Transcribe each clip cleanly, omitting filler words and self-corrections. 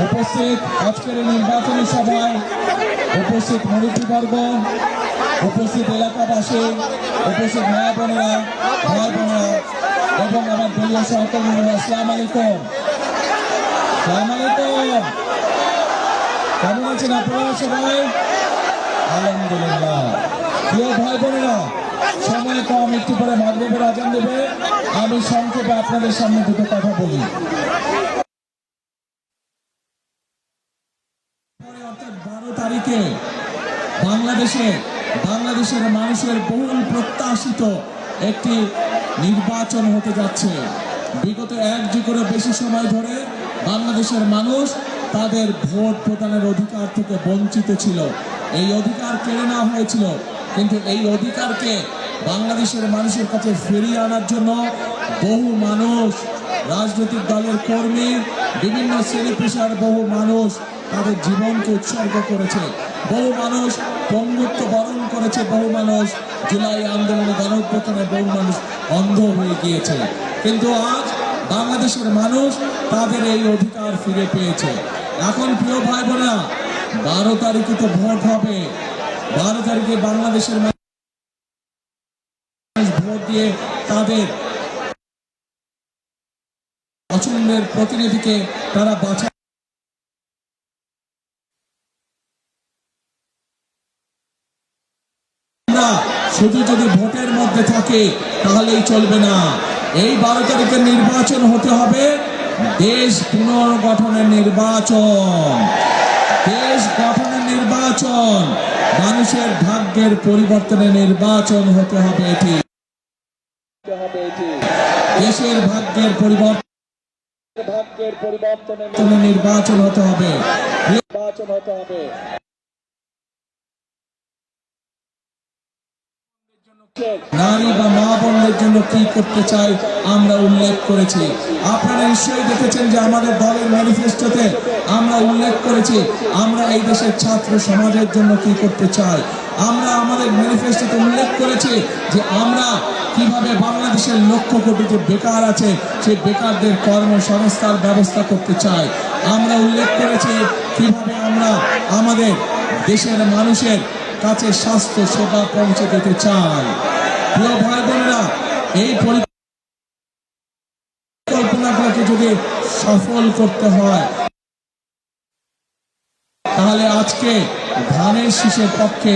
উপস্থিত আজকের এই নির্বাচনী সভায় উপস্থিত মুরব্বীবর্গ, উপস্থিত এলাকাবাসী, উপস্থিত মা বোনেরা, ভাই বোনেরা এবং আমার দলীয় সহকর্মীরা, আসসালামু আলাইকুম। আসসালামু আলাইকুম। কেমন আছেন আপনারা সবাই? আলহামদুলিল্লাহ। প্রিয় ভাই বোনেরা, সময় কম, একটু পরে মাগরিবের আজান দেবে। আমি সংক্ষেপে আপনাদের সামনে দুটো কথা বলি। অর্থাৎ 12 তারিখে বাংলাদেশের মানুষের বহুল প্রত্যাশিত একটি নির্বাচন হতে যাচ্ছে। বিগত এক যুগেরও বেশি সময় ধরে বাংলাদেশের মানুষ তাদের ভোট প্রদানের অধিকার থেকে বঞ্চিত ছিল। এই অধিকার কেড়ে নেওয়া হয়েছিল, কিন্তু এই অধিকারকে বাংলাদেশের মানুষের কাছে ফিরিয়ে আনার জন্য বহু মানুষ, রাজনৈতিক দলের কর্মী, বিভিন্ন শ্রেণী পেশার বহু মানুষ তাদের জীবনকে উৎসর্গ করেছে। বহু মানুষ পঙ্গুত্ব বরণ করেছে, বহু মানুষ জুলাই আন্দোলনে গণঅভ্যুত্থানে বহু মানুষ অন্ধ হয়ে গিয়েছে। কিন্তু আজ বাংলাদেশের মানুষ তাদের এই অধিকার ফিরে পেয়েছে। এখন প্রিয় ভাই বোনেরা, 12 তারিখে তো ভোট হবে। 12 তারিখে বাংলাদেশের মানুষ ভোট দিয়ে তাদের পছন্দের প্রতিনিধিকে তারা বাছাই। শুধু যদি ভোটের মধ্যে থাকে তাহলেই চলবে না। এই 12 তারিখের নির্বাচন হতে হবে দেশ পুনর্গঠনের নির্বাচন, দেশ গঠনের নির্বাচন, মানুষের ভাগ্যের পরিবর্তনের নির্বাচন হতে হবে। এটি দেশের ভাগ্যের পরিবর্তনের নির্বাচন হতে হবে। নারী বা মা বোনদের জন্য কি করতে চাই আমরা উল্লেখ করেছি। আপনারা নিশ্চয়ই দেখেছেন যে আমাদের দলের ম্যানিফেস্টোতে আমরা উল্লেখ করেছি আমরা এই দেশের ছাত্র সমাজের জন্য কি করতে চাই। আমরা আমাদের ম্যানিফেস্টোতে উল্লেখ করেছি যে আমরা কিভাবে বাংলাদেশের লক্ষ কোটি যে বেকার আছে সেই বেকারদের কর্মসংস্থান ব্যবস্থা করতে চাই। আমরা উল্লেখ করেছি কিভাবে আমরা আমাদের দেশের মানুষের কাছে স্বাস্থ্য সেবা পৌঁছে দিতে চাই। প্রিয় ভাই বোনেরা, এই পরিকল্পনাগুলোকে যদি সফল করতে হয় তাহলে আজকে ধানের শীষের পক্ষে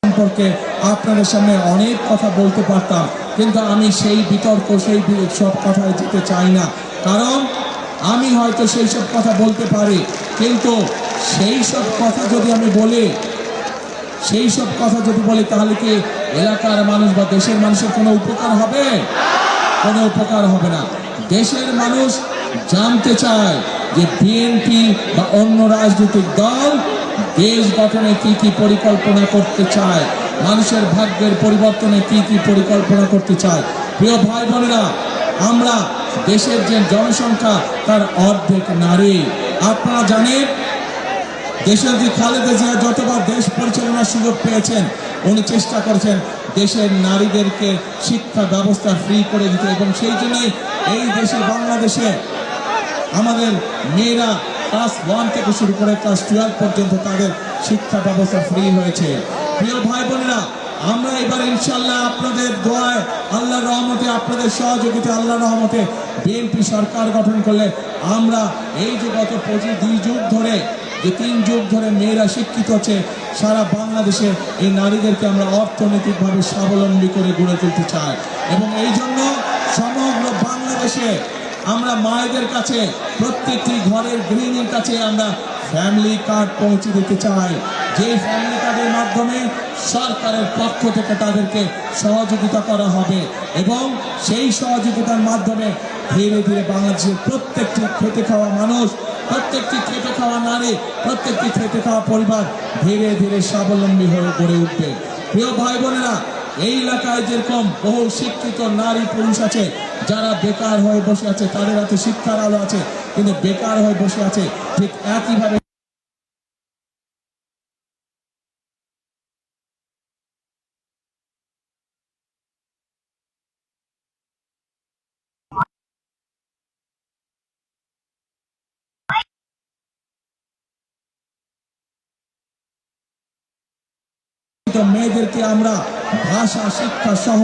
সম্পর্কে আপনাদের সামনে অনেক কথা বলতে পারতাম, কিন্তু আমি সেই বিতর্ক সেই সব কথায় যেতে চাই না। কারণ আমি হয়তো সেই সব কথা বলতে পারি, কিন্তু সেই সব কথা যদি আমি বলি তাহলে কি এলাকার মানুষ বা দেশের মানুষের কোনো উপকার হবে? কোনো উপকার হবে না। দেশের মানুষ জানতে চায় যে বিএনপি বা অন্য রাজনৈতিক দল দেশ গঠনে কি কি পরিকল্পনা করতে চায়, মানুষের ভাগ্যের পরিবর্তনে কি কি পরিকল্পনা করতে চায়। প্রিয় ভাই বোনেরা, আমরা দেশের যে জনসংখ্যা তার অর্ধেক নারী। আপনারা জানেন দেশের যে খালেদা জিয়া যতবার দেশ পরিচালনার সুযোগ পেয়েছেন উনি চেষ্টা করেছেন দেশের নারীদেরকে শিক্ষা ব্যবস্থা ফ্রি করে দিতে, এবং সেই জন্যই এই দেশে বাংলাদেশে আমাদের মেয়েরা ক্লাস 1 থেকে শুরু করে ক্লাস 12 পর্যন্ত তাদের শিক্ষা ব্যবস্থা ফ্রি হয়েছে। প্রিয় ভাই বোনেরা, আমরা এবার ইনশাআল্লাহ আপনাদের দোয়ায়, আল্লাহর রহমতে, আপনাদের সহযোগিতা, আল্লাহর রহমতে বিএনপি সরকার গঠন করলে আমরা এই যে গত 2 যুগ ধরে যে 3 যুগ ধরে মেয়েরা শিক্ষিত হচ্ছে সারা বাংলাদেশে এই নারীদেরকে আমরা অর্থনৈতিকভাবে স্বাবলম্বী করে গড়ে তুলতে চাই। এবং এই জন্য সমগ্র বাংলাদেশে আমরা মায়েদের কাছে, প্রত্যেকটি ঘরের গৃহিণীর কাছে আমরা ফ্যামিলি কার্ড পৌঁছে দিতে চাই, যে ফ্যামিলি কার্ডের মাধ্যমে সরকারের পক্ষ থেকে তাদেরকে সহযোগিতা করা হবে, এবং সেই সহযোগিতার মাধ্যমে ধীরে ধীরে বাংলাদেশের প্রত্যেকটি খেটে খাওয়া মানুষ, প্রত্যেকটি খেটে খাওয়া নারী, প্রত্যেকটি খেটে খাওয়া পরিবার ধীরে ধীরে স্বাবলম্বী হয়ে গড়ে উঠবে। প্রিয় ভাই বোনেরা, এই এলাকায় যেরকম বহু শিক্ষিত নারী পুরুষ আছে যারা বেকার হয়ে বসে আছে, তাদের হাতে শিক্ষার আলো আছে কিন্তু বেকার হয়ে বসে আছে, ঠিক একইভাবে কিন্তু মেয়েদেরকে আমরা ভাষা শিক্ষা সহ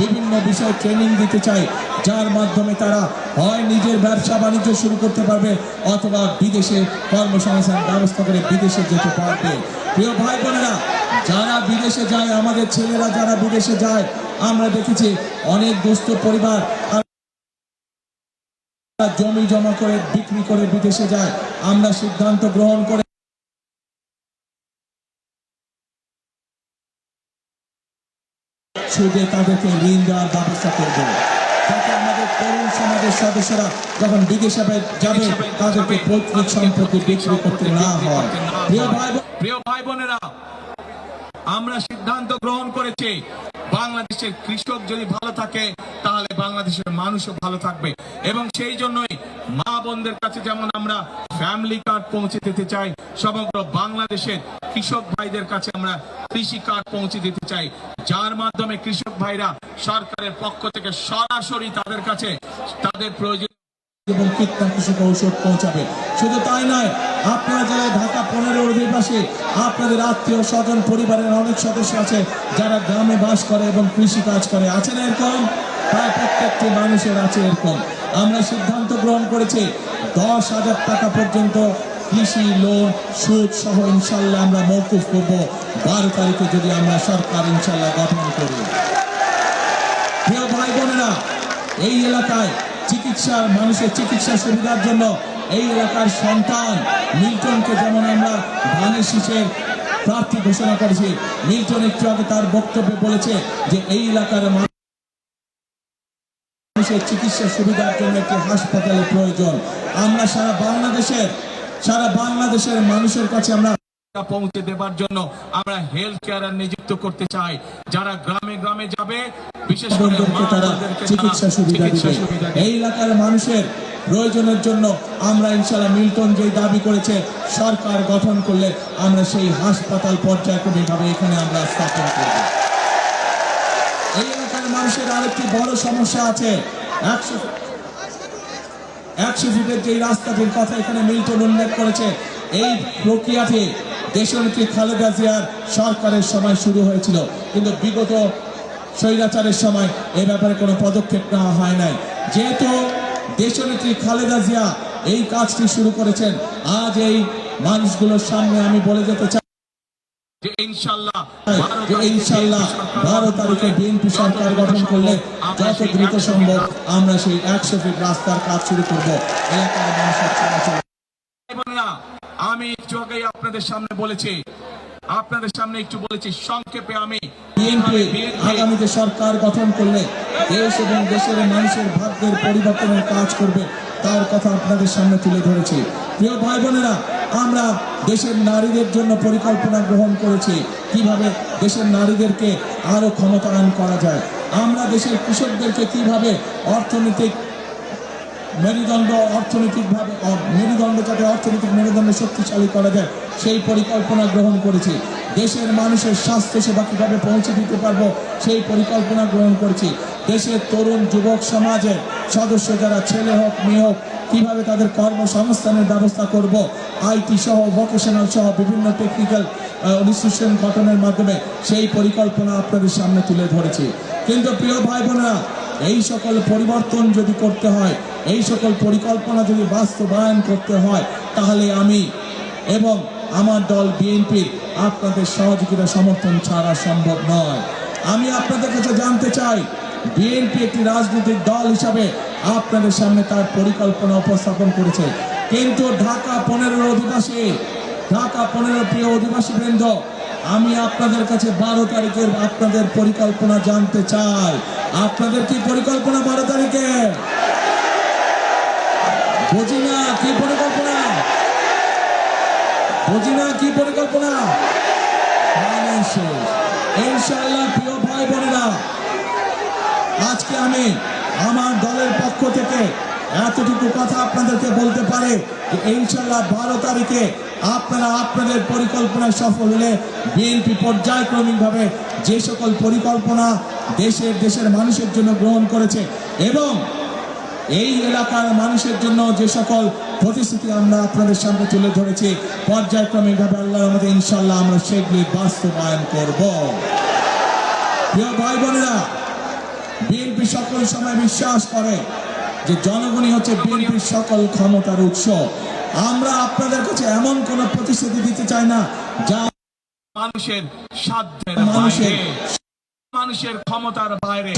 বিভিন্ন বিষয়ে ট্রেনিং দিতে চাই, যার মাধ্যমে তারা হয় নিজের ব্যবসা বাণিজ্য শুরু করতে পারবে অথবা বিদেশে কর্মসংস্থান ব্যবস্থা করে বিদেশে যেতে পারবে। প্রিয় ভাই বোনেরা, যারা বিদেশে যায়, আমাদের ছেলেরা যারা বিদেশে যায়, আমরা দেখেছি অনেক দুস্থ পরিবার জমি জমা করে বিক্রি করে বিদেশে যায়। আমরা সিদ্ধান্ত গ্রহণ করে সুদে তাদেরকে ঋণ দেওয়ার ব্যবস্থা করব, যাতে আমাদের তরুণ সমাজের সদস্যরা যখন বিদেশে যাবে তাদেরকে পৈতৃক সম্পত্তি বিক্রি করতে না হয়। প্রিয় ভাই বোনেরা, আমরা সিদ্ধান্ত গ্রহণ করেছি বাংলাদেশের কৃষক যদি ভালো থাকে তাহলে বাংলাদেশের মানুষও ভালো থাকবে, এবং সেই জন্যই মা বোনদের কাছে যেমন আমরা ফ্যামিলি কার্ড পৌঁছে দিতে চাই, সমগ্র বাংলাদেশের কৃষক ভাইদের কাছে আমরা কৃষি কার্ড পৌঁছে দিতে চাই, যার মাধ্যমে কৃষক ভাইরা সরকারের পক্ষ থেকে সরাসরি তাদের কাছে তাদের প্রয়োজন এবং কীটনাশক ঔষধ পৌঁছাবে। শুধু তাই নয়, আপনারা যারা ঢাকা 15 অধিবাসী, আপনাদের আত্মীয় স্বজন পরিবারের অনেক সদস্য আছে যারা গ্রামে বাস করে এবং কৃষি কাজ করে, আছে না এরকম? প্রায় প্রত্যেকটি মানুষের আছে এরকম। আমরা সিদ্ধান্ত গ্রহণ করেছি 10,000 টাকা পর্যন্ত কৃষি লোন সুদ সহ ইনশাল্লাহ আমরা মওকুফ করব 12 তারিখে যদি আমরা সরকার ইনশাল্লাহ গঠন করি। প্রিয় ভাই বোনেরা, এই এলাকায় মানুষের চিকিৎসা সুবিধার জন্য এই এলাকার সন্তান মিল্টনকে যেমন আমরা ধানের শীষের প্রার্থী ঘোষণা করেছি, মিল্টন একটু আগে তার বক্তব্যে বলেছে যে এই এলাকার মানুষের চিকিৎসা সুবিধার জন্য একটি হাসপাতালের প্রয়োজন। আমরা সারা বাংলাদেশের মানুষের কাছে আমরা পৌঁছে দেবার জন্য আমরা হেলথ কেয়ার নিযুক্ত করতে চাই, যারা গ্রামে গ্রামে যাবে, বিশেষ করে তারা চিকিৎসা সুবিধা দিবে। এই এলাকার মানুষের প্রয়োজনের জন্য আমরা ইনশাআল্লাহ মিল্টন যে দাবি করেছে সরকার গঠন করলে আমরা সেই হাসপাতাল পর্যায়ক্রমিকভাবে এখানে আমরা স্থাপন করব। এই এলাকার মানুষের আরেকটি বড় সমস্যা আছে, 100 ফিটের যে রাস্তাটির কথা এখানে মিল্টন উল্লেখ করেছে, এই প্রক্রিয়াটি দেশনেত্রী খালেদা জিয়ার সরকারের সময় শুরু হয়েছিল, কিন্তু বিগত স্বৈরাচারের সময় এ ব্যাপারে কোনো পদক্ষেপ নেওয়া হয় নাই। যেহেতু দেশনেত্রী খালেদা জিয়া এই কাজটি শুরু করেছেন, আজ এই মানুষগুলোর সামনে আমি বলে যেতে চাই যে ইনশাআল্লাহ 12 তারিখে বিএনপি সরকার গঠন করলে যত দ্রুত সম্ভব আমরা সেই 100 ফিট রাস্তার কাজ শুরু করব এলাকার মানুষের চলাচল। আমি একটু আগে আপনাদের সামনে বলেছি সংক্ষেপে, আমি বিএনপি আগামীতে সরকার গঠন করলে দেশ এবং দেশের মানুষের ভাগ্যের পরিবর্তনের কাজ করবে তার কথা আপনাদের সামনে তুলে ধরেছি। প্রিয় ভাই বোনেরা, আমরা দেশের নারীদের জন্য পরিকল্পনা গ্রহণ করেছি কিভাবে দেশের নারীদেরকে আরো ক্ষমতায়ন করা যায়। আমরা দেশের কৃষকদেরকে কিভাবে অর্থনৈতিক মেরুদণ্ড শক্তিশালী করা যায় সেই পরিকল্পনা গ্রহণ করেছি। দেশের মানুষের স্বাস্থ্য সেবা কিভাবে পৌঁছে দিতে পারবো সেই পরিকল্পনা গ্রহণ করেছি। দেশের তরুণ যুবক সমাজের সদস্য যারা ছেলে হোক মেয়ে হোক কিভাবে তাদের কর্মসংস্থানের ব্যবস্থা করব, আইটি সহ ভোকেশনাল সহ বিভিন্ন টেকনিক্যাল ইনস্টিটিউশন গঠনের মাধ্যমে সেই পরিকল্পনা আপনাদের সামনে তুলে ধরেছি। কিন্তু প্রিয় ভাই বোনেরা, এই সকল পরিবর্তন যদি করতে হয়, এই সকল পরিকল্পনা যদি বাস্তবায়ন করতে হয়, তাহলে আমি এবং আমার দল বিএনপির আপনাদের সহযোগিতা সমর্থন ছাড়া সম্ভব নয়। আমি আপনাদের কাছে জানতে চাই, বিএনপি একটি রাজনৈতিক দল হিসাবে আপনাদের সামনে তার পরিকল্পনা উপস্থাপন করেছে, কিন্তু ঢাকা 15 প্রিয় অধিবাসী বৃন্দ, আমি আপনাদের কাছে 12 তারিখের আপনাদের পরিকল্পনা জানতে চাই। আপনাদের কি পরিকল্পনা 12 তারিখে? বুঝি না কি পরিকল্পনা, ইনশাআল্লাহ। প্রিয় ভাই বোনেরা, আজকে আমি আমার দলের পক্ষ থেকে এতটুকু কথা আপনাদেরকে বলতে পারে যে ইনশাআল্লাহ 12 তারিখে আপনারা আপনাদের পরিকল্পনা সফল হলে বিএনপি পর্যায়ক্রমিকভাবে যে সকল পরিকল্পনা দেশের মানুষের জন্য গ্রহণ করেছে এবং এই এলাকার মানুষের জন্য যে সকল প্রতিশ্রুতি আমরা আপনাদের সামনে তুলে ধরেছি, পর্যায়ক্রমিকভাবে আল্লাহর রহমতে ইনশাআল্লাহ আমরা সেগুলি বাস্তবায়ন করব। প্রিয় ভাই বোনেরা, বিএনপি সকল সময় বিশ্বাস করে যে জনগণই হচ্ছে বিএনপির সকল ক্ষমতার উৎস। আমরা আপনাদের কাছে এমন কোন প্রতিশ্রুতি দিতে চাই না যা মানুষের সাধ্যের মানুষের মানুষের ক্ষমতার বাইরে।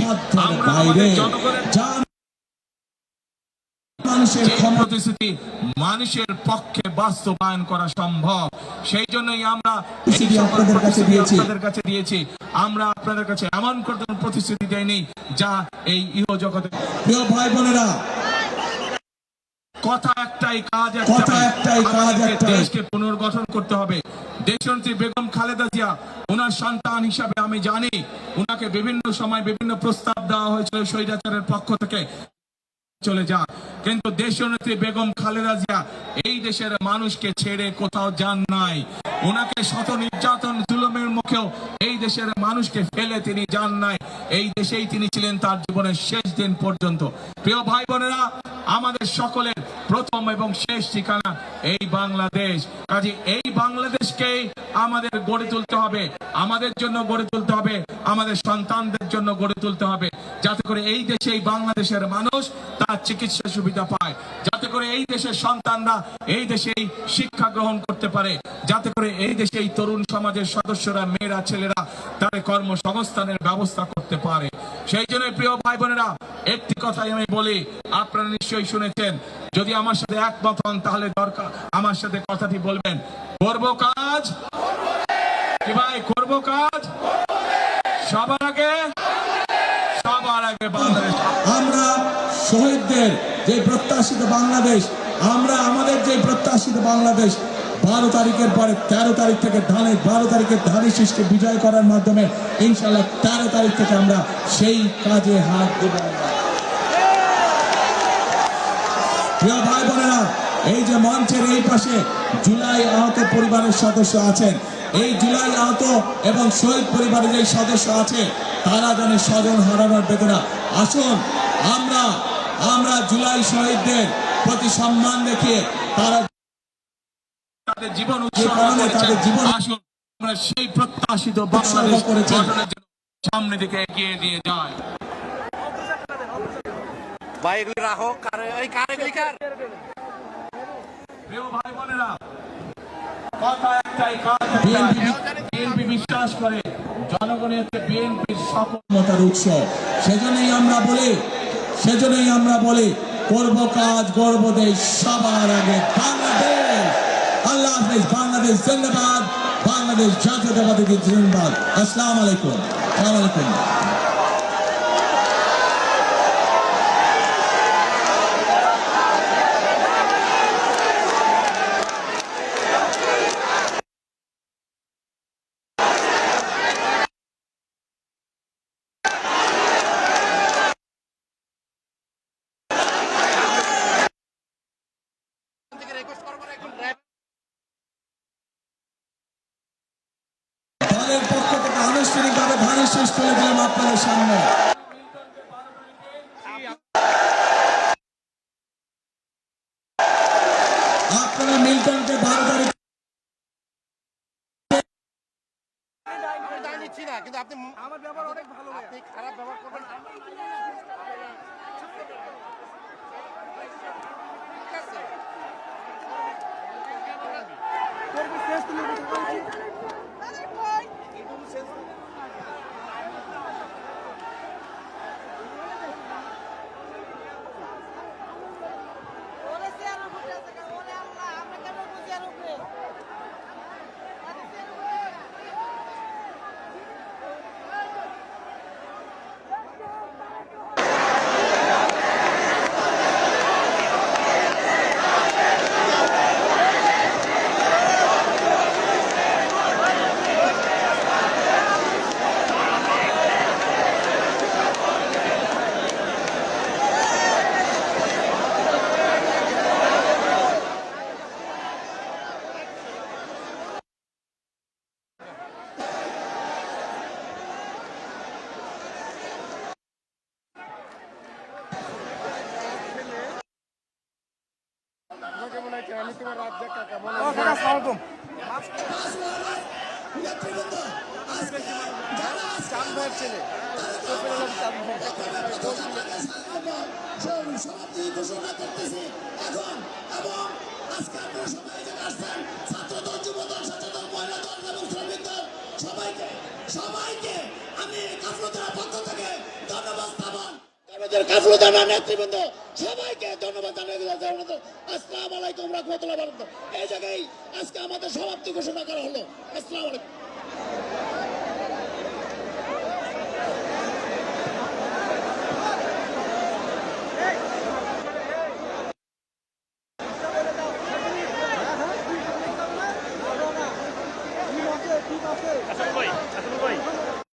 আমরা বাইরে জনগণের যা মানুষের প্রতিশ্রুতি মানুষের পক্ষে বাস্তবায়ন করা সম্ভব, সেই জন্যই আমরা আপনাদের কাছে দিয়েছি। আমরা আপনাদের কাছে এমন কোন প্রতিশ্রুতি দেয়নি যা এই ইহজগতে। প্রিয় ভাই বোনেরা, কথা একটাই, কাজ একটাই। দেশকে পুনর্গঠন করতে হবে। দেশনেত্রী বেগম খালেদা জিয়া, ওনার সন্তান হিসাবে আমি জানি ওনাকে বিভিন্ন সময় বিভিন্ন প্রস্তাব দেওয়া হয়েছিল স্বৈরাচারের পক্ষ থেকে চলে যা, কিন্তু দেশনেত্রী বেগম খালেদা জিয়া এই দেশের মানুষকে ছেড়ে কোথাও যান নাই। ওনাকে শত নির্যাতন জুলুমের মুখেও এই দেশের মানুষকে ফেলে তিনি যান নাই। এই দেশেই তিনি ছিলেন তার জীবনের শেষ দিন পর্যন্ত। প্রিয় ভাই বোনেরা, আমাদের সকলের প্রথম এবং শেষ ঠিকানা এই বাংলাদেশ। কাজে এই বাংলাদেশকেই আমাদের গড়ে তুলতে হবে, আমাদের জন্য গড়ে তুলতে হবে, আমাদের সন্তানদের জন্য গড়ে তুলতে হবে, যাতে করে এই দেশে এই বাংলাদেশের মানুষ তার চিকিৎসা সুবিধা পায়, যাতে করে এই দেশের সন্তানরা এই দেশেই শিক্ষা গ্রহণ করতে পারে, যাতে করে এই দেশে এই তরুণ সমাজের সদস্যরা, মেয়েরা, ছেলেরা তার কর্মসংস্থানের ব্যবস্থা করতে পারে। সেই জন্য প্রিয় ভাই বোনেরা, একটি কথাই আমি বলি, আপনারা নিশ্চয়ই শুনেছেন, যদি আমার সাথে একমত হন তাহলে দরকার আমার সাথে কথাটি বলবেন, করব কাজ কি ভাই, করব কাজ সবার আগে বাংলাদেশ। আমরা শহীদদের যে প্রত্যাশিত বাংলাদেশ, আমরা আমাদের যে প্রত্যাশিত বাংলাদেশ 12 তারিখের পরে 13 তারিখ থেকে 12 তারিখের ধানের শীষকে বিজয় করার মাধ্যমে ইনশাআল্লাহ 13 তারিখ থেকে আমরা সেই কাজে হাত দেব। প্রিয় ভাই বোনেরা, এই যে মঞ্চের এই পাশে জুলাই আহত পরিবারের সদস্য আছেন, এই জুলাই আহত এবং শহীদ পরিবারের যে সদস্য আছে তারা যেন স্বজন হারানোর বেদনা, আসুন আমরা জুলাই শহীদদের প্রতি সম্মান দেখিয়ে তারা তাদের জীবন আসুন আমরা সেই প্রত্যাশিত বাংলাদেশ গঠনের জন্য সামনে দিকে এগিয়ে দিয়ে যাই। ভাই এগুলি রাখো, প্রিয় ভাই বোনেরা, কথা একটাই, কাজ বিএনপি বিশ্বাস করে জনগণের হচ্ছে বিএনপির সফলতার উৎস। সেজন্যই আমরা বলি করব কাজ, গর্ব দেশ সবার আগে বাংলাদেশ। আল্লাহ হাফেজ। বাংলাদেশ জিন্দাবাদ, বাংলাদেশ জাতীয়তাবাদী জিন্দাবাদ। আসসালামু আলাইকুম। দলের পক্ষ থেকে আনুষ্ঠানিকভাবে ধানের শীষ তুলে দিলাম আপনাদের সামনে। আপনারা মিল্টনকে 12 তারিখ কিন্তু আপনি আমার ব্যবহার অনেক ভালো, আপনি খারাপ ব্যবহার করবেন। আলাইকুম চাঁদ ভাইয়ের ছেলে শফিউল আলম চাঁদ ভাই সমাপ্তি ঘোষণা করতেছি এখন এবং আজকে আপনারা সবাই এখানে আসছেন ছাত্রদল যুবদল স্বেচ্ছাদল মহিলা দল এবং শ্রমিক দল সবাইকে আমি কাফলতার পক্ষ থেকে ধন্যবাদ স্থাপন আমাদের কাফলতার নেতৃবৃন্দ সবাইকে ধন্যবাদ জানাই আসসালামু আলাইকুম রাহমাতুল্লাহি ওয়া বারাকাতুহু এই জায়গায় আজকে আমাদের সমাপ্তি ঘোষণা করা হলো আসসালামু আলাইকুম